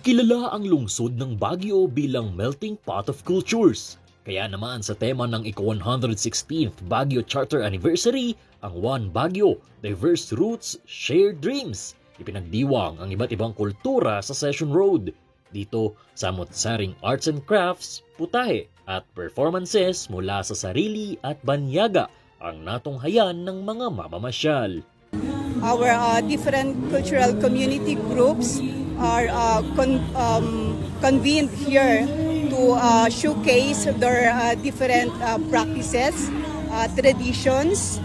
Kilala ang lungsod ng Baguio bilang melting pot of cultures. Kaya naman sa tema ng ika-116th Baguio Charter Anniversary, ang One Baguio, Diverse Roots, Shared Dreams. Ipinagdiwang ang iba't ibang kultura sa Session Road. Dito, samot-saring arts and crafts, putahe at performances mula sa sarili at banyaga ang natunghayan ng mga mamamasyal. Our different cultural community groups are convened here to showcase their different practices, traditions,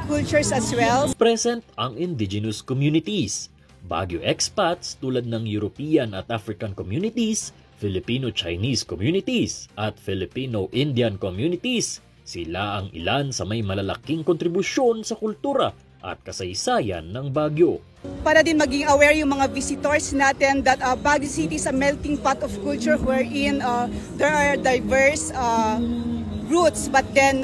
cultures as well. Present ang indigenous communities, Baguio expats tulad ng European at African communities, Filipino-Chinese communities at Filipino-Indian communities. Sila ang ilan sa may malalaking kontribusyon sa kultura at kasaysayan ng Baguio. Para din maging aware yung mga visitors natin that Baguio City is a melting pot of culture wherein there are diverse roots but then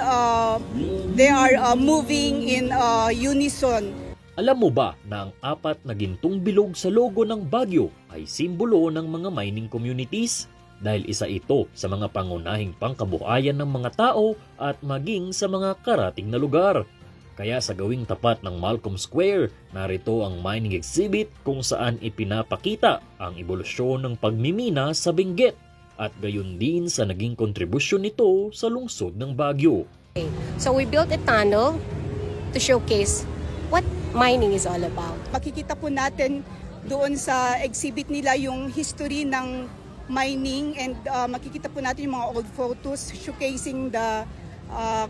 they are moving in unison. Alam mo ba na ang apat na gintong bilog sa logo ng Baguio ay simbolo ng mga mining communities? Dahil isa ito sa mga pangunahing pangkabuhayan ng mga tao at maging sa mga karating na lugar. Kaya sa gawing tapat ng Malcolm Square, narito ang mining exhibit kung saan ipinapakita ang ebolusyon ng pagmimina sa Benguet at gayon din sa naging kontribusyon nito sa lungsod ng Baguio. So we built a tunnel to showcase what mining is all about. Makikita po natin doon sa exhibit nila yung history ng mining and makikita po natin yung mga old photos showcasing the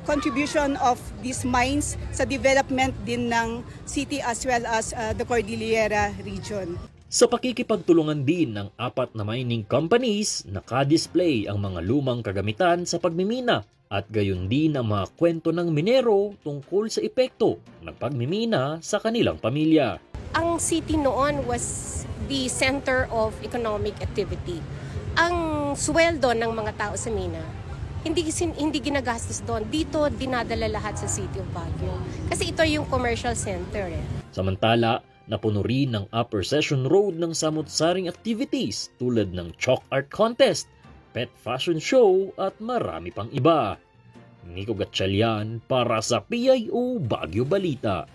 contribution of these mines sa development din ng city as well as the Cordillera region. Sa pakikipagtulungan din ng apat na mining companies, naka-display ang mga lumang kagamitan sa pagmimina at gayon din ang mga kwento ng minero tungkol sa epekto ng pagmimina sa kanilang pamilya. Ang city noon was the center of economic activity. Ang sweldo ng mga tao sa mina, hindi ginagastos doon. Dito, dinadala lahat sa City of Baguio. Kasi ito yung commercial center. Samantala, napuno rin ng Upper Session Road ng samot-saring activities tulad ng chalk art contest, pet fashion show at marami pang iba. Nico Gatchalian para sa PIO Baguio Balita.